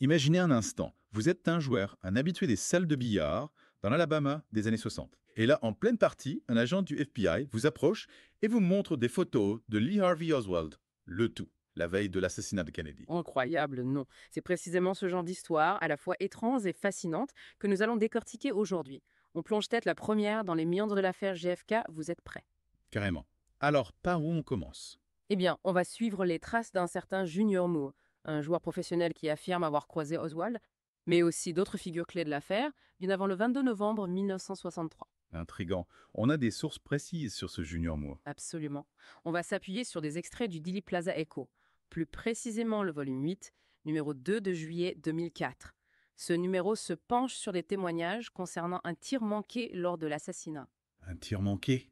Imaginez un instant, vous êtes un joueur, un habitué des salles de billard dans l'Alabama des années 60. Et là, en pleine partie, un agent du FBI vous approche et vous montre des photos de Lee Harvey Oswald, le tout, la veille de l'assassinat de Kennedy. Incroyable, non. C'est précisément ce genre d'histoire, à la fois étrange et fascinante, que nous allons décortiquer aujourd'hui. On plonge tête la première dans les méandres de l'affaire JFK, vous êtes prêts? Carrément. Alors, par où on commence? Eh bien, on va suivre les traces d'un certain Junior Moore, un joueur professionnel qui affirme avoir croisé Oswald, mais aussi d'autres figures clés de l'affaire, bien avant le 22 novembre 1963. Intrigant. On a des sources précises sur ce Junior Moore. Absolument. On va s'appuyer sur des extraits du Daily Plaza Echo, plus précisément le volume 8, numéro 2 de juillet 2004. Ce numéro se penche sur des témoignages concernant un tir manqué lors de l'assassinat. Un tir manqué?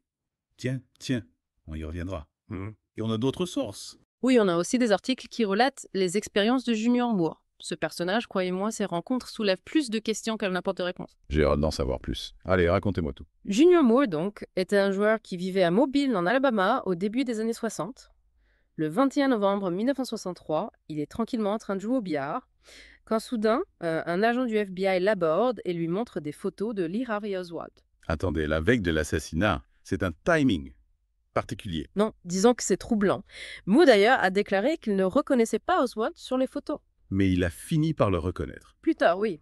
Tiens, tiens, on y reviendra. Et on a d'autres sources. Oui, on a aussi des articles qui relatent les expériences de Junior Moore. Ce personnage, croyez-moi, ses rencontres soulèvent plus de questions qu'elles n'apportent de réponses. J'ai hâte d'en savoir plus. Allez, racontez-moi tout. Junior Moore, donc, était un joueur qui vivait à Mobile, en Alabama, au début des années 60. Le 21 novembre 1963, il est tranquillement en train de jouer au billard, quand soudain, un agent du FBI l'aborde et lui montre des photos de Lee Harvey Oswald. Attendez, la veille de l'assassinat, c'est un timing particulier. Non, disons que c'est troublant. Moore, d'ailleurs, a déclaré qu'il ne reconnaissait pas Oswald sur les photos. Mais il a fini par le reconnaître. Plus tard, oui.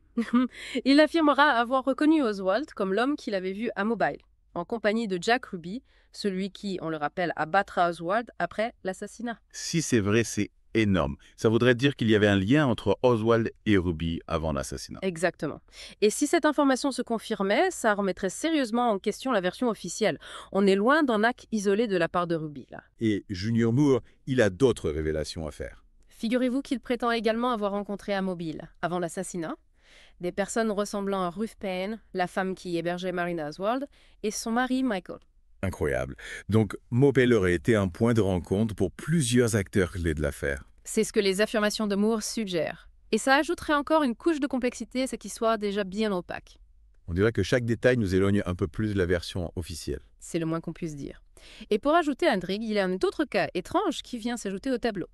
Il affirmera avoir reconnu Oswald comme l'homme qu'il avait vu à Mobile, en compagnie de Jack Ruby, celui qui, on le rappelle, abattra Oswald après l'assassinat. Si c'est vrai, c'est énorme. Ça voudrait dire qu'il y avait un lien entre Oswald et Ruby avant l'assassinat. Exactement. Et si cette information se confirmait, ça remettrait sérieusement en question la version officielle. On est loin d'un acte isolé de la part de Ruby, là. Et Junior Moore, il a d'autres révélations à faire. Figurez-vous qu'il prétend également avoir rencontré à Mobile, avant l'assassinat, des personnes ressemblant à Ruth Payne, la femme qui hébergeait Marina Oswald, et son mari Michael. Incroyable. Donc, Mobile aurait été un point de rencontre pour plusieurs acteurs clés de l'affaire. C'est ce que les affirmations de Moore suggèrent. Et ça ajouterait encore une couche de complexité à cette histoire déjà bien opaque. On dirait que chaque détail nous éloigne un peu plus de la version officielle. C'est le moins qu'on puisse dire. Et pour ajouter l'intrigue, il y a un autre cas étrange qui vient s'ajouter au tableau.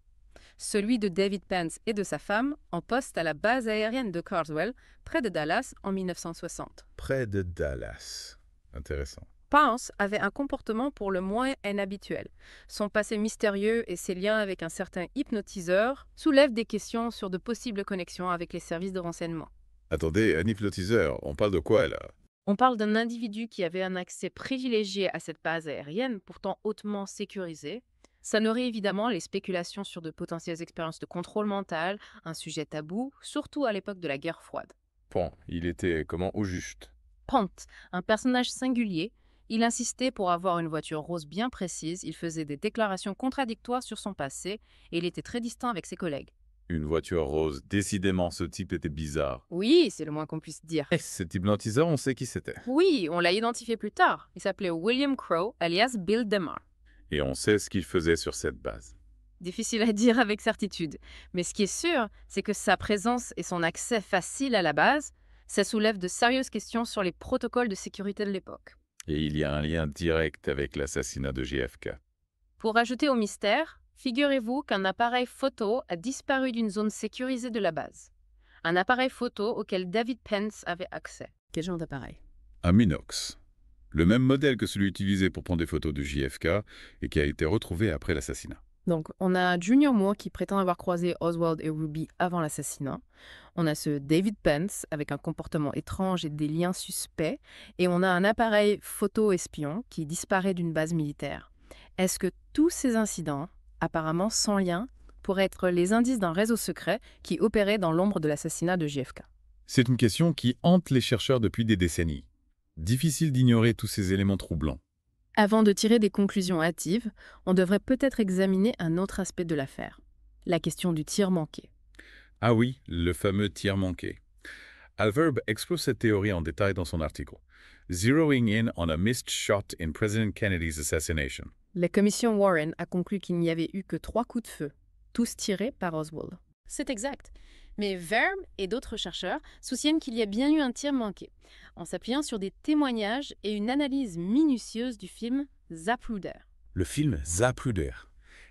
Celui de David Pence et de sa femme en poste à la base aérienne de Carswell, près de Dallas, en 1960. Près de Dallas. Intéressant. Pence avait un comportement pour le moins inhabituel. Son passé mystérieux et ses liens avec un certain hypnotiseur soulèvent des questions sur de possibles connexions avec les services de renseignement. Attendez, un hypnotiseur, on parle de quoi là? On parle d'un individu qui avait un accès privilégié à cette base aérienne, pourtant hautement sécurisée. Ça nourrit évidemment les spéculations sur de potentielles expériences de contrôle mental, un sujet tabou, surtout à l'époque de la guerre froide. Bon, il était comment au juste? Pant, un personnage singulier, il insistait pour avoir une voiture rose bien précise, il faisait des déclarations contradictoires sur son passé et il était très distant avec ses collègues. Une voiture rose. Décidément, ce type était bizarre. Oui, c'est le moins qu'on puisse dire. Eh, cet hypnotiseur, on sait qui c'était. Oui, on l'a identifié plus tard. Il s'appelait William Crowe, alias Bill DeMar. Et on sait ce qu'il faisait sur cette base. Difficile à dire avec certitude. Mais ce qui est sûr, c'est que sa présence et son accès facile à la base, ça soulève de sérieuses questions sur les protocoles de sécurité de l'époque. Et il y a un lien direct avec l'assassinat de JFK. Pour ajouter au mystère, figurez-vous qu'un appareil photo a disparu d'une zone sécurisée de la base. Un appareil photo auquel David Pence avait accès. Quel genre d'appareil? Un Minox. Le même modèle que celui utilisé pour prendre des photos de JFK et qui a été retrouvé après l'assassinat. Donc, on a Junior Moore qui prétend avoir croisé Oswald et Ruby avant l'assassinat. On a ce David Pence avec un comportement étrange et des liens suspects. Et on a un appareil photo espion qui disparaît d'une base militaire. Est-ce que tous ces incidents, apparemment sans lien, pourraient être les indices d'un réseau secret qui opérait dans l'ombre de l'assassinat de JFK? C'est une question qui hante les chercheurs depuis des décennies. Difficile d'ignorer tous ces éléments troublants. Avant de tirer des conclusions hâtives, on devrait peut-être examiner un autre aspect de l'affaire, la question du tir manqué. Ah oui, le fameux tir manqué. Alverb explore cette théorie en détail dans son article. Zeroing in on a missed shot in President Kennedy's assassination. La commission Warren a conclu qu'il n'y avait eu que 3 coups de feu, tous tirés par Oswald. C'est exact. Mais Verb et d'autres chercheurs soutiennent qu'il y a bien eu un tir manqué, en s'appuyant sur des témoignages et une analyse minutieuse du film Zapruder. Le film Zapruder,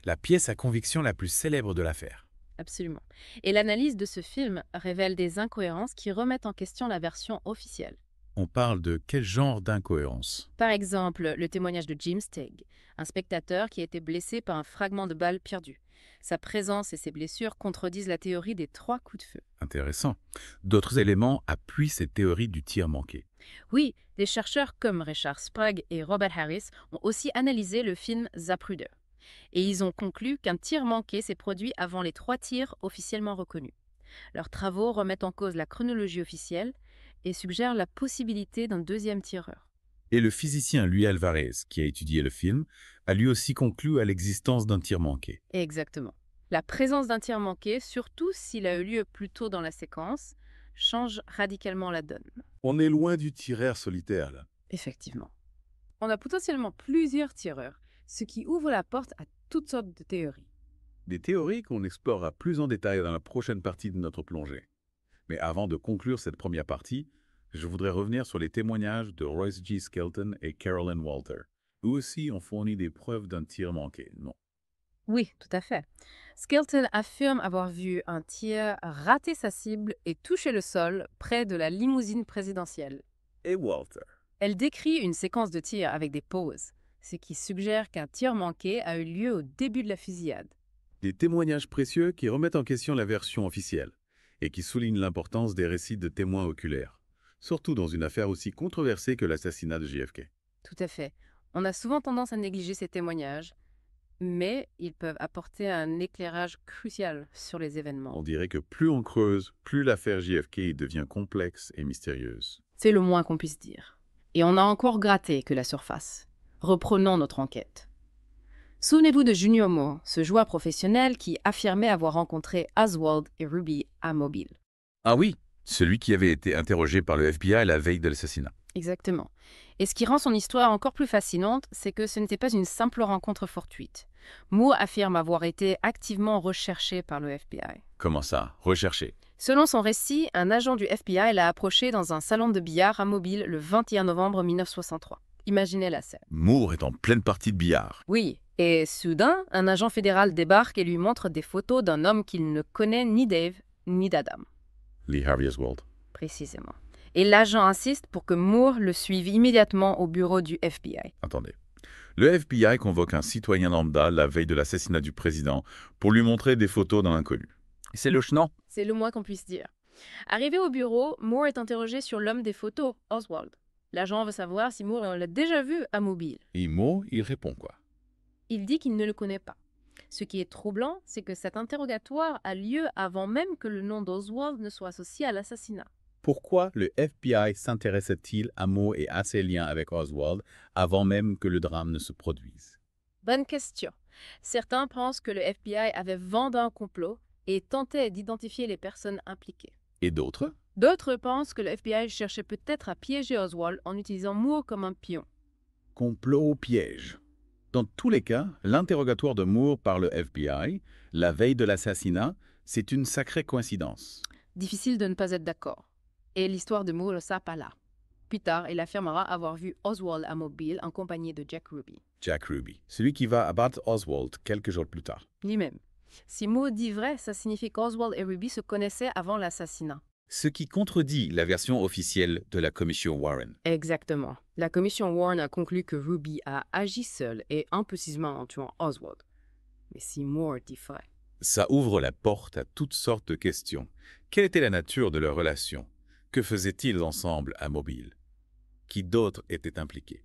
la pièce à conviction la plus célèbre de l'affaire. Absolument. Et l'analyse de ce film révèle des incohérences qui remettent en question la version officielle. On parle de quel genre d'incohérence? Par exemple, le témoignage de Jim Stegg, un spectateur qui a été blessé par un fragment de balle perdu. Sa présence et ses blessures contredisent la théorie des 3 coups de feu. Intéressant. D'autres éléments appuient cette théorie du tir manqué. Oui, des chercheurs comme Richard Sprague et Robert Harris ont aussi analysé le film Zapruder. Et ils ont conclu qu'un tir manqué s'est produit avant les 3 tirs officiellement reconnus. Leurs travaux remettent en cause la chronologie officielle et suggèrent la possibilité d'un deuxième tireur. Et le physicien Luis Alvarez, qui a étudié le film, a lui aussi conclu à l'existence d'un tir manqué. Exactement. La présence d'un tir manqué, surtout s'il a eu lieu plus tôt dans la séquence, change radicalement la donne. On est loin du tireur solitaire, là. Effectivement. On a potentiellement plusieurs tireurs, ce qui ouvre la porte à toutes sortes de théories. Des théories qu'on explorera plus en détail dans la prochaine partie de notre plongée. Mais avant de conclure cette première partie, je voudrais revenir sur les témoignages de Royce G. Skelton et Carolyn Walter. Eux aussi ont fourni des preuves d'un tir manqué, non? Oui, tout à fait. Skelton affirme avoir vu un tir rater sa cible et toucher le sol près de la limousine présidentielle. Et Walter? Elle décrit une séquence de tirs avec des pauses, ce qui suggère qu'un tir manqué a eu lieu au début de la fusillade. Des témoignages précieux qui remettent en question la version officielle et qui soulignent l'importance des récits de témoins oculaires, surtout dans une affaire aussi controversée que l'assassinat de JFK. Tout à fait. On a souvent tendance à négliger ces témoignages, mais ils peuvent apporter un éclairage crucial sur les événements. On dirait que plus on creuse, plus l'affaire JFK devient complexe et mystérieuse. C'est le moins qu'on puisse dire. Et on n'a encore gratté que la surface. Reprenons notre enquête. Souvenez-vous de Junior Moore, ce joueur professionnel qui affirmait avoir rencontré Oswald et Ruby à Mobile. Ah oui, celui qui avait été interrogé par le FBI la veille de l'assassinat. Exactement. Et ce qui rend son histoire encore plus fascinante, c'est que ce n'était pas une simple rencontre fortuite. Moore affirme avoir été activement recherché par le FBI. Comment ça? Recherché. Selon son récit, un agent du FBI l'a approché dans un salon de billard à Mobile le 21 novembre 1963. Imaginez la scène. Moore est en pleine partie de billard. Oui, et soudain, un agent fédéral débarque et lui montre des photos d'un homme qu'il ne connaît ni Dave ni d'Adam. Lee Harvey Oswald. Précisément. Et l'agent insiste pour que Moore le suive immédiatement au bureau du FBI. Attendez. Le FBI convoque un citoyen lambda la veille de l'assassinat du président pour lui montrer des photos d'un inconnu. C'est le chenant. C'est le moins qu'on puisse dire. Arrivé au bureau, Moore est interrogé sur l'homme des photos, Oswald. L'agent veut savoir si Moore l'a déjà vu à Mobile. Et Moore, il répond quoi? Il dit qu'il ne le connaît pas. Ce qui est troublant, c'est que cet interrogatoire a lieu avant même que le nom d'Oswald ne soit associé à l'assassinat. Pourquoi le FBI s'intéressait-il à Moore et à ses liens avec Oswald avant même que le drame ne se produise? Bonne question. Certains pensent que le FBI avait vent d'un complot et tentait d'identifier les personnes impliquées. Et d'autres? D'autres pensent que le FBI cherchait peut-être à piéger Oswald en utilisant Moore comme un pion. Complot piège. Dans tous les cas, l'interrogatoire de Moore par le FBI, la veille de l'assassinat, c'est une sacrée coïncidence. Difficile de ne pas être d'accord. Et l'histoire de Moore ne s'arrête pas là. Plus tard, il affirmera avoir vu Oswald à Mobile en compagnie de Jack Ruby. Jack Ruby, celui qui va abattre Oswald quelques jours plus tard. Lui-même. Si Moore dit vrai, ça signifie qu'Oswald et Ruby se connaissaient avant l'assassinat. Ce qui contredit la version officielle de la commission Warren. Exactement. La commission Warren a conclu que Ruby a agi seul et impulsivement en tuant Oswald. Mais si Moore dit vrai... Ça ouvre la porte à toutes sortes de questions. Quelle était la nature de leur relation? Que faisaient-ils ensemble à Mobile? Qui d'autres étaient impliqués?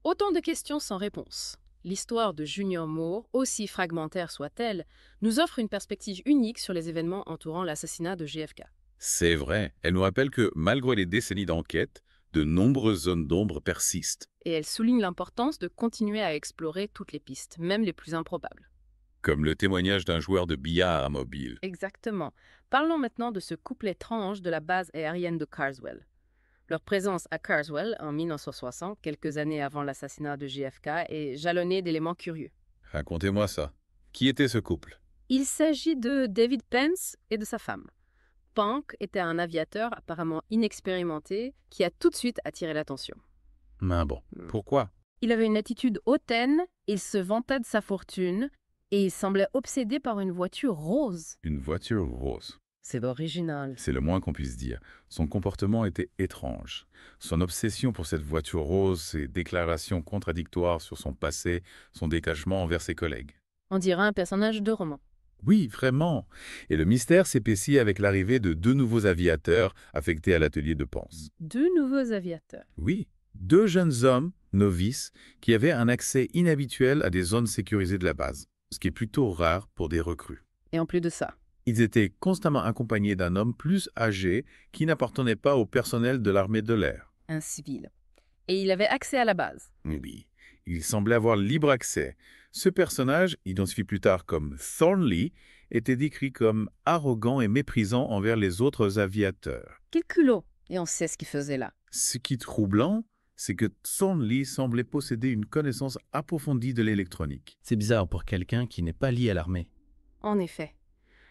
Autant de questions sans réponse. L'histoire de Junior Moore, aussi fragmentaire soit-elle, nous offre une perspective unique sur les événements entourant l'assassinat de JFK. C'est vrai, elle nous rappelle que, malgré les décennies d'enquête, de nombreuses zones d'ombre persistent. Et elle souligne l'importance de continuer à explorer toutes les pistes, même les plus improbables. Comme le témoignage d'un joueur de billard à Mobile. Exactement. Parlons maintenant de ce couple étrange de la base aérienne de Carswell. Leur présence à Carswell, en 1960, quelques années avant l'assassinat de JFK, est jalonnée d'éléments curieux. Racontez-moi ça. Qui était ce couple? Il s'agit de David Pence et de sa femme. Punk était un aviateur apparemment inexpérimenté qui a tout de suite attiré l'attention. Mais bon, pourquoi? Il avait une attitude hautaine, il se vantait de sa fortune Et il semblait obsédé par une voiture rose. Une voiture rose. C'est original. C'est le moins qu'on puisse dire. Son comportement était étrange. Son obsession pour cette voiture rose, ses déclarations contradictoires sur son passé, son détachement envers ses collègues. On dirait un personnage de roman. Oui, vraiment. Et le mystère s'épaissit avec l'arrivée de 2 nouveaux aviateurs affectés à l'atelier de Ponce. 2 nouveaux aviateurs. Oui, 2 jeunes hommes, novices, qui avaient un accès inhabituel à des zones sécurisées de la base, ce qui est plutôt rare pour des recrues. Et en plus de ça, Ils étaient constamment accompagnés d'un homme plus âgé qui n'appartenait pas au personnel de l'armée de l'air. un civil. Et il avait accès à la base. Oui, il semblait avoir libre accès. Ce personnage, identifié plus tard comme Thornley, était décrit comme arrogant et méprisant envers les autres aviateurs. Quel culot! Et on sait ce qu'il faisait là. Ce qui est troublant, c'est que Thornley semblait posséder une connaissance approfondie de l'électronique. C'est bizarre pour quelqu'un qui n'est pas lié à l'armée. En effet.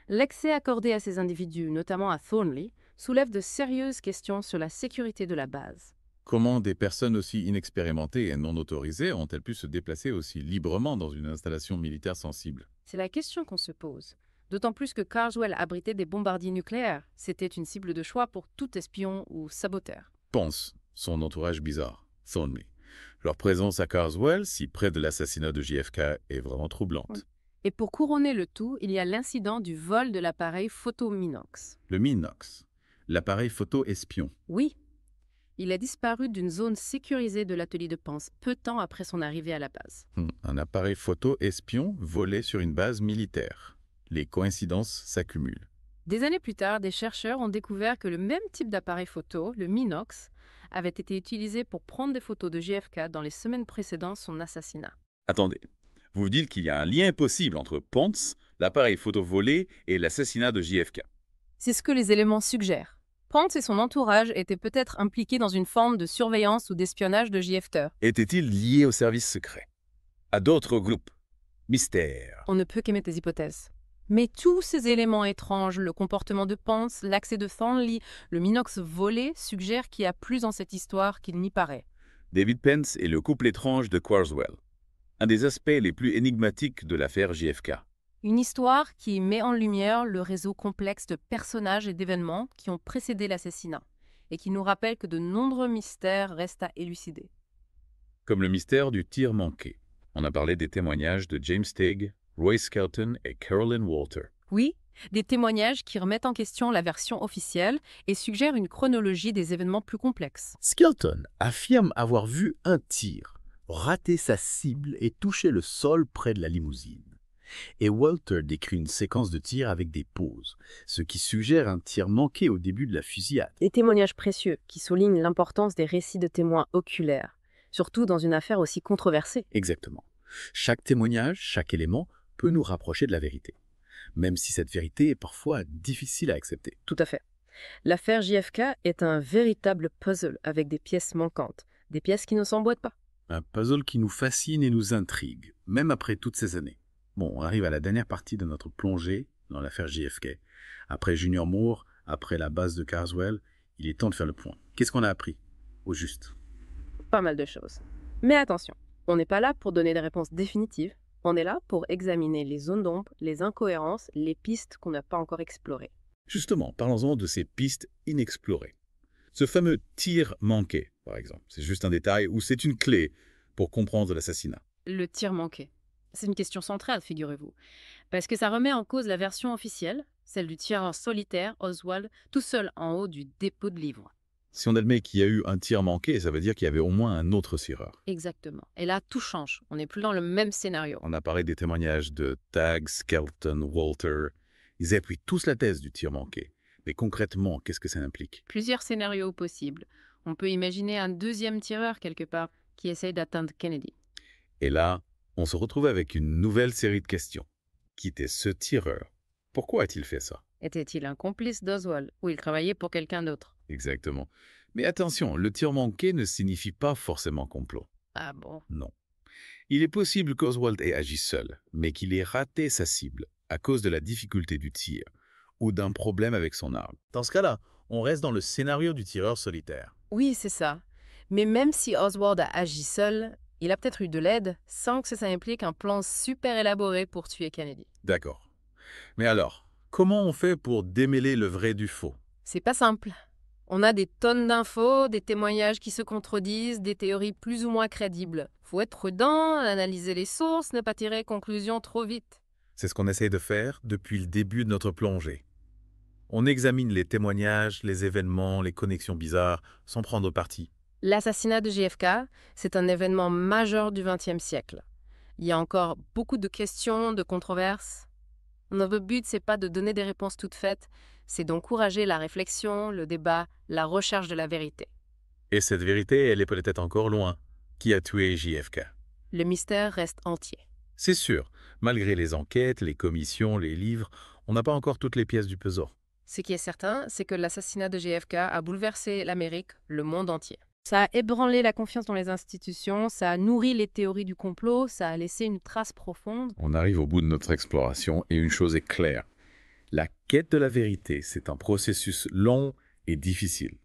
L'accès accordé à ces individus, notamment à Thornley, soulève de sérieuses questions sur la sécurité de la base. Comment des personnes aussi inexpérimentées et non autorisées ont-elles pu se déplacer aussi librement dans une installation militaire sensible? C'est la question qu'on se pose. D'autant plus que Carswell abritait des bombardiers nucléaires. C'était une cible de choix pour tout espion ou saboteur. Pense, son entourage bizarre, Thornley. Leur présence à Carswell, si près de l'assassinat de JFK, est vraiment troublante. Oui. Et pour couronner le tout, il y a l'incident du vol de l'appareil photo Minox. Le Minox, l'appareil photo espion. Oui, il a disparu d'une zone sécurisée de l'atelier de Ponce peu de temps après son arrivée à la base. Un appareil photo espion volé sur une base militaire. Les coïncidences s'accumulent. Des années plus tard, des chercheurs ont découvert que le même type d'appareil photo, le Minox, avait été utilisé pour prendre des photos de JFK dans les semaines précédant son assassinat. Attendez, vous dites qu'il y a un lien possible entre Ponce, l'appareil photo volé et l'assassinat de JFK. C'est ce que les éléments suggèrent. Ponce et son entourage étaient peut-être impliqués dans une forme de surveillance ou d'espionnage de JFK. Était-il lié au service secret? À d'autres groupes? Mystère. On ne peut qu'émettre des hypothèses. Mais tous ces éléments étranges, le comportement de Ponce, l'accès de Thornley, le Minox volé, suggèrent qu'il y a plus dans cette histoire qu'il n'y paraît. David Pence et le couple étrange de Carswell. Un des aspects les plus énigmatiques de l'affaire JFK. Une histoire qui met en lumière le réseau complexe de personnages et d'événements qui ont précédé l'assassinat et qui nous rappelle que de nombreux mystères restent à élucider. Comme le mystère du tir manqué. On a parlé des témoignages de James Teague, Roy Skelton et Carolyn Walter. Oui, des témoignages qui remettent en question la version officielle et suggèrent une chronologie des événements plus complexes. Skelton affirme avoir vu un tir, rater sa cible et toucher le sol près de la limousine. Et Walter décrit une séquence de tirs avec des pauses, ce qui suggère un tir manqué au début de la fusillade. Des témoignages précieux qui soulignent l'importance des récits de témoins oculaires, surtout dans une affaire aussi controversée. Exactement. Chaque témoignage, chaque élément peut nous rapprocher de la vérité, même si cette vérité est parfois difficile à accepter. Tout à fait. L'affaire JFK est un véritable puzzle avec des pièces manquantes, des pièces qui ne s'emboîtent pas. Un puzzle qui nous fascine et nous intrigue, même après toutes ces années. Bon, on arrive à la dernière partie de notre plongée dans l'affaire JFK. Après Junior Moore, après la base de Carswell, il est temps de faire le point. Qu'est-ce qu'on a appris, au juste? Pas mal de choses. Mais attention, on n'est pas là pour donner des réponses définitives. On est là pour examiner les zones d'ombre, les incohérences, les pistes qu'on n'a pas encore explorées. Justement, parlons-en de ces pistes inexplorées. Ce fameux tir manqué, par exemple, c'est juste un détail ou c'est une clé pour comprendre l'assassinat? Le tir manqué. C'est une question centrale, figurez-vous, parce que ça remet en cause la version officielle, celle du tireur solitaire, Oswald, tout seul en haut du dépôt de livres. Si on admet qu'il y a eu un tir manqué, ça veut dire qu'il y avait au moins un autre tireur. Exactement. Et là, tout change. On n'est plus dans le même scénario. On a parlé des témoignages de Tagg, Skelton, Walter. Ils appuient tous la thèse du tir manqué. Mais concrètement, qu'est-ce que ça implique? Plusieurs scénarios possibles. On peut imaginer un deuxième tireur quelque part qui essaye d'atteindre Kennedy. Et là, on se retrouve avec une nouvelle série de questions. Qui était ce tireur? Pourquoi a-t-il fait ça? Était-il un complice d'Oswald ou il travaillait pour quelqu'un d'autre? Exactement. Mais attention, le tir manqué ne signifie pas forcément complot. Ah bon? Non. Il est possible qu'Oswald ait agi seul, mais qu'il ait raté sa cible à cause de la difficulté du tir ou d'un problème avec son arme. Dans ce cas-là, on reste dans le scénario du tireur solitaire. Oui, c'est ça. Mais même si Oswald a agi seul, Il a peut-être eu de l'aide sans que ça implique un plan super élaboré pour tuer Kennedy. D'accord. Mais alors, comment on fait pour démêler le vrai du faux? C'est pas simple. On a des tonnes d'infos, des témoignages qui se contredisent, des théories plus ou moins crédibles. Faut être prudent, analyser les sources, ne pas tirer conclusion trop vite. C'est ce qu'on essaye de faire depuis le début de notre plongée. On examine les témoignages, les événements, les connexions bizarres, sans prendre parti. L'assassinat de JFK, c'est un événement majeur du XXe siècle. Il y a encore beaucoup de questions, de controverses. Notre but, c'est pas de donner des réponses toutes faites, c'est d'encourager la réflexion, le débat, la recherche de la vérité. Et cette vérité, elle est peut-être encore loin. Qui a tué JFK? Le mystère reste entier. C'est sûr, malgré les enquêtes, les commissions, les livres, on n'a pas encore toutes les pièces du puzzle. Ce qui est certain, c'est que l'assassinat de JFK a bouleversé l'Amérique, le monde entier. Ça a ébranlé la confiance dans les institutions, ça a nourri les théories du complot, ça a laissé une trace profonde. On arrive au bout de notre exploration et une chose est claire. La quête de la vérité, c'est un processus long et difficile.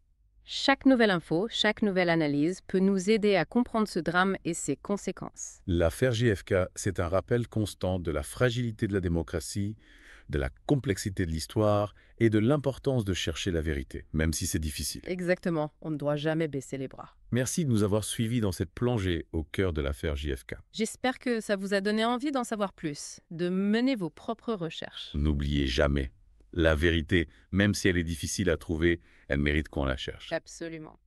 Chaque nouvelle info, chaque nouvelle analyse peut nous aider à comprendre ce drame et ses conséquences. L'affaire JFK, c'est un rappel constant de la fragilité de la démocratie, de la complexité de l'histoire et de l'importance de chercher la vérité, même si c'est difficile. Exactement, on ne doit jamais baisser les bras. Merci de nous avoir suivis dans cette plongée au cœur de l'affaire JFK. J'espère que ça vous a donné envie d'en savoir plus, de mener vos propres recherches. N'oubliez jamais, la vérité, même si elle est difficile à trouver, elle mérite qu'on la cherche. Absolument.